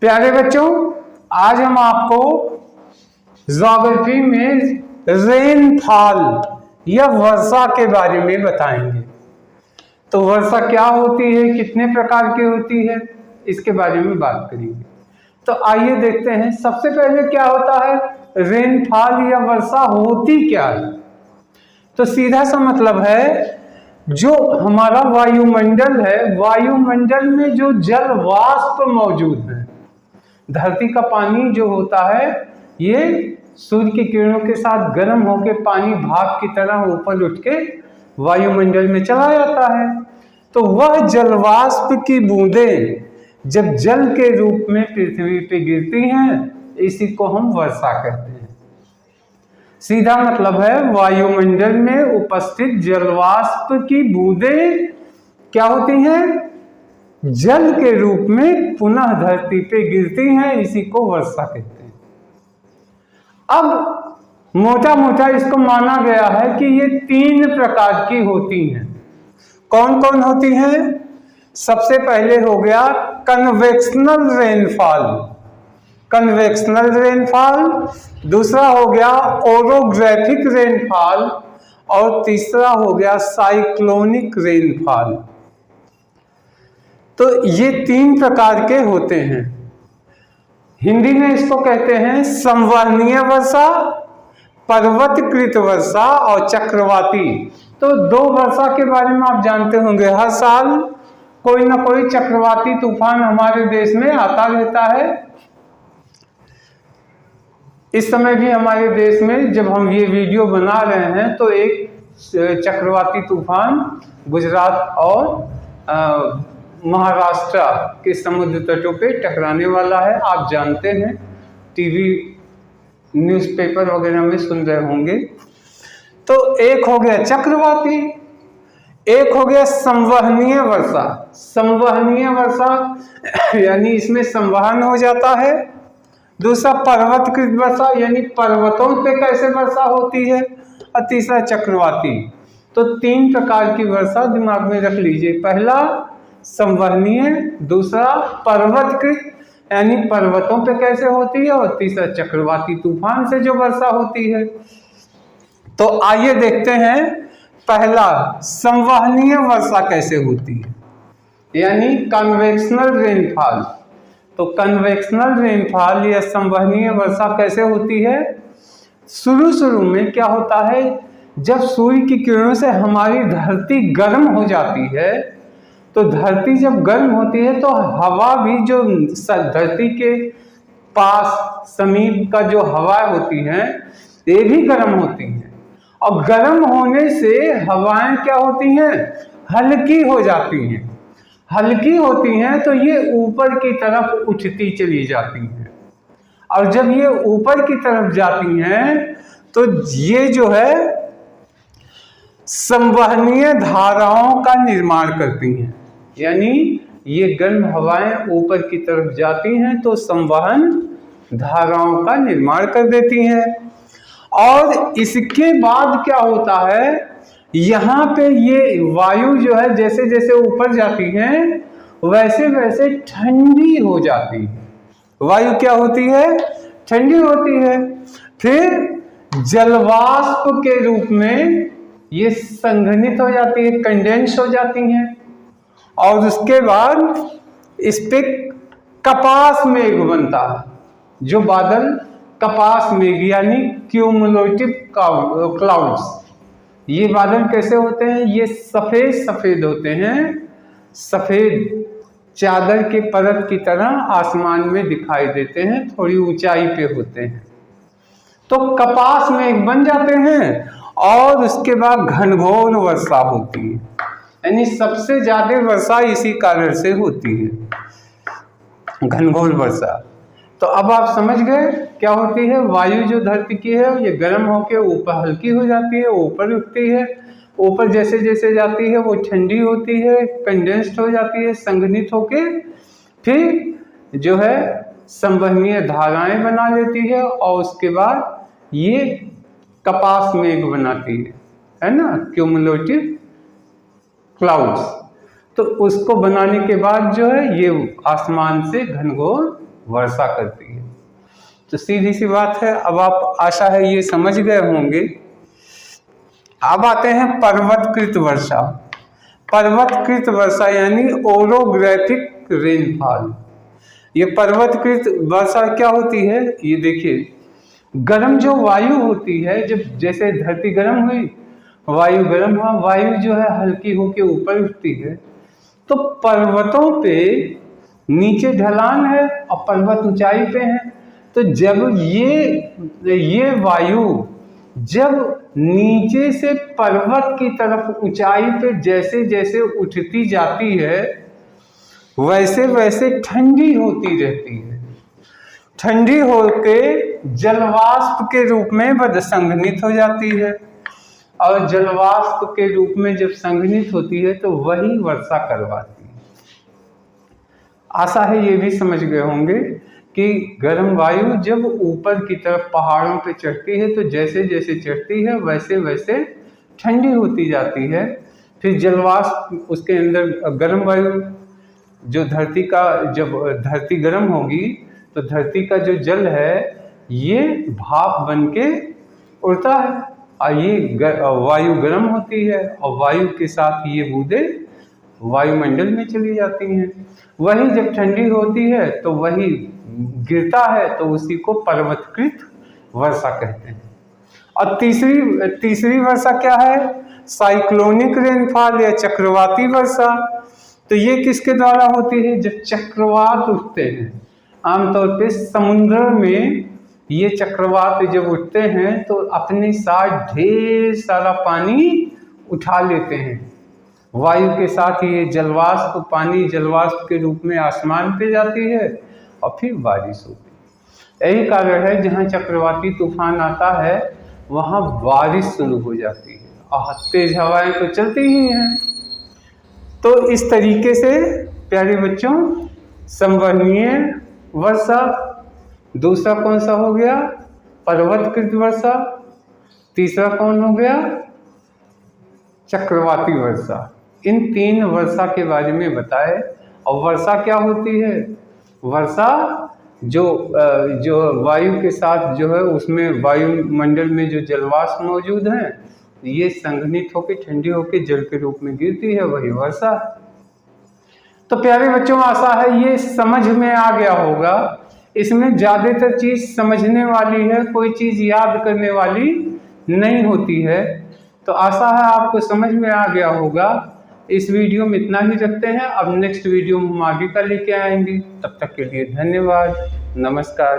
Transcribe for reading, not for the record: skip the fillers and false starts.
प्यारे बच्चों, आज हम आपको ज्योग्राफी में रेनफॉल या वर्षा के बारे में बताएंगे। तो वर्षा क्या होती है, कितने प्रकार की होती है, इसके बारे में बात करेंगे। तो आइए देखते हैं। सबसे पहले क्या होता है, रेनफॉल या वर्षा होती क्या है। तो सीधा सा मतलब है, जो हमारा वायुमंडल है, वायुमंडल में जो जल वाष्प मौजूद है, धरती का पानी जो होता है, ये सूर्य की किरणों के साथ गर्म होकर पानी भाप की तरह ऊपर उठ के वायुमंडल में चला जाता है। तो वह जलवाष्प की बूंदें जब जल के रूप में पृथ्वी पे गिरती हैं, इसी को हम वर्षा कहते हैं। सीधा मतलब है, वायुमंडल में उपस्थित जलवाष्प की बूंदें क्या होती हैं, जल के रूप में पुनः धरती पे गिरती हैं, इसी को वर्षा कहते हैं। अब मोटा मोटा इसको माना गया है कि ये 3 प्रकार की होती हैं। कौन कौन होती हैं? सबसे पहले हो गया कन्वेक्शनल रेनफॉल, कन्वेक्शनल रेनफॉल। दूसरा हो गया ओरोग्राफिक रेनफॉल और तीसरा हो गया साइक्लोनिक रेनफॉल। तो ये 3 प्रकार के होते हैं। हिंदी में इसको कहते हैं संवहनीय वर्षा, पर्वतकृत वर्षा और चक्रवाती। तो 2 वर्षा के बारे में आप जानते होंगे, हर साल कोई ना कोई चक्रवाती तूफान हमारे देश में आता रहता है। इस समय भी हमारे देश में जब हम ये वीडियो बना रहे हैं तो एक चक्रवाती तूफान गुजरात और महाराष्ट्र के समुद्र तटों पे टकराने वाला है। आप जानते हैं, टीवी न्यूज़पेपर वगैरह में सुन रहे होंगे। तो एक हो गया चक्रवाती, एक हो गया संवहनीय वर्षा। संवहनीय वर्षा यानी इसमें संवहन हो जाता है। दूसरा पर्वतकृत वर्षा, यानी पर्वतों पे कैसे वर्षा होती है। और तीसरा चक्रवाती। तो 3 प्रकार की वर्षा दिमाग में रख लीजिए। पहला संवहनीय, दूसरा पर्वतकृत यानी पर्वतों पे कैसे होती है, और तीसरा चक्रवाती तूफान से जो वर्षा होती है। तो आइए देखते हैं, पहला संवहनीय वर्षा कैसे होती है, यानी कन्वेक्शनल रेनफॉल। तो कन्वेक्शनल रेनफॉल या संवहनीय वर्षा कैसे होती है। शुरू में क्या होता है, जब सूर्य की किरणों से हमारी धरती गर्म हो जाती है, तो धरती जब गर्म होती है तो हवा भी जो धरती के पास समीप का जो हवा होती है, ये भी गर्म होती हैं। और गर्म होने से हवाएं क्या होती हैं, हल्की हो जाती हैं। हल्की होती हैं तो ये ऊपर की तरफ उठती चली जाती हैं। और जब ये ऊपर की तरफ जाती हैं तो ये जो है संवहनीय धाराओं का निर्माण करती हैं। यानी ये गर्म हवाएं ऊपर की तरफ जाती हैं तो संवहन धाराओं का निर्माण कर देती हैं। और इसके बाद क्या होता है, यहाँ पे ये वायु जो है जैसे जैसे ऊपर जाती है वैसे वैसे ठंडी हो जाती है। वायु क्या होती है, ठंडी होती है। फिर जलवाष्प के रूप में ये संघनित हो जाती है, कंडेंस हो जाती हैं। और उसके बाद इस पे कपास मेघ बनता है। जो बादल कपास मेघ यानी क्यूमुलेटिव क्लाउड्स, ये बादल कैसे होते हैं, ये सफेद सफेद होते हैं। सफेद चादर के परत की तरह आसमान में दिखाई देते हैं, थोड़ी ऊंचाई पे होते हैं। तो कपास मेघ बन जाते हैं और उसके बाद घनघोर वर्षा होती है। यानी सबसे ज्यादा वर्षा इसी कारण से होती है, घनघोर वर्षा। तो अब आप समझ गए क्या होती है। वायु जो धरती की है ये गर्म होकर ऊपर हल्की हो जाती है, ऊपर उठती है। ऊपर जैसे जैसे जाती है वो ठंडी होती है, कंडेंस्ड हो जाती है, संघनित होके फिर जो है संवहनीय धाराएं बना लेती है। और उसके बाद ये कपास मेघ बनाती है ना, क्यूमुलेटिव क्लाउड्स। तो उसको बनाने के बाद जो है ये आसमान से घनघोर वर्षा करती है। तो सीधी सी बात है, अब आप आशा है ये समझ गए होंगे। अब आते हैं पर्वतकृत वर्षा। पर्वतकृत वर्षा यानी ओरोग्राफिक रेनफॉल। ये पर्वतकृत वर्षा क्या होती है, ये देखिए, गर्म जो वायु होती है, जब जैसे धरती गर्म हुई, वायु गर्म हुआ, वायु जो है हल्की होके ऊपर उठती है, तो पर्वतों पे नीचे ढलान है और पर्वत ऊंचाई पे है, तो जब ये वायु जब नीचे से पर्वत की तरफ ऊंचाई पे जैसे जैसे उठती जाती है, वैसे वैसे ठंडी होती रहती है। ठंडी होके जलवाष्प के रूप में संघनित हो जाती है, और जलवाष्प के रूप में जब संघनित होती है तो वही वर्षा करवाती है। आशा है ये भी समझ गए होंगे कि गर्म वायु जब ऊपर की तरफ पहाड़ों पे चढ़ती है, तो जैसे जैसे चढ़ती है वैसे वैसे ठंडी होती जाती है। फिर जलवाष्प उसके अंदर गर्म वायु जो धरती का, जब धरती गर्म होगी तो धरती का जो जल है ये भाप बन के उड़ता है, और ये वायु गर्म होती है, और वायु के साथ ये बूंदें वायुमंडल में चली जाती हैं। वही जब ठंडी होती है तो वही गिरता है, तो उसी को पर्वतकृत वर्षा कहते हैं। और तीसरी वर्षा क्या है, साइक्लोनिक रेनफॉल या चक्रवाती वर्षा। तो ये किसके द्वारा होती है, जब चक्रवात उठते हैं। आमतौर पे समुद्र में ये चक्रवात जब उठते हैं तो अपने साथ ढेर सारा पानी उठा लेते हैं। वायु के साथ ये जलवाष्प, पानी जलवाष्प के रूप में आसमान पे जाती है और फिर बारिश होती है। यही कारण है जहाँ चक्रवाती तूफान आता है वहाँ बारिश शुरू हो जाती है, और तेज हवाएं तो चलती ही हैं। तो इस तरीके से प्यारे बच्चों, संवहनीय वर्षा, दूसरा कौन सा हो गया, पर्वतकृत वर्षा, तीसरा कौन हो गया, चक्रवाती वर्षा। इन 3 वर्षा के बारे में बताए। और वर्षा क्या होती है, वर्षा जो वायु के साथ जो है उसमें वायुमंडल में जो जलवाष्प मौजूद हैं, ये संघनित होकर ठंडी होकर जल के रूप में गिरती है, वही वर्षा। तो प्यारे बच्चों, आशा है ये समझ में आ गया होगा। इसमें ज़्यादातर चीज़ समझने वाली है, कोई चीज़ याद करने वाली नहीं होती है। तो आशा है आपको समझ में आ गया होगा। इस वीडियो में इतना ही रखते हैं। अब नेक्स्ट वीडियो में हम आगे का लेके आएंगे। तब तक के लिए धन्यवाद, नमस्कार।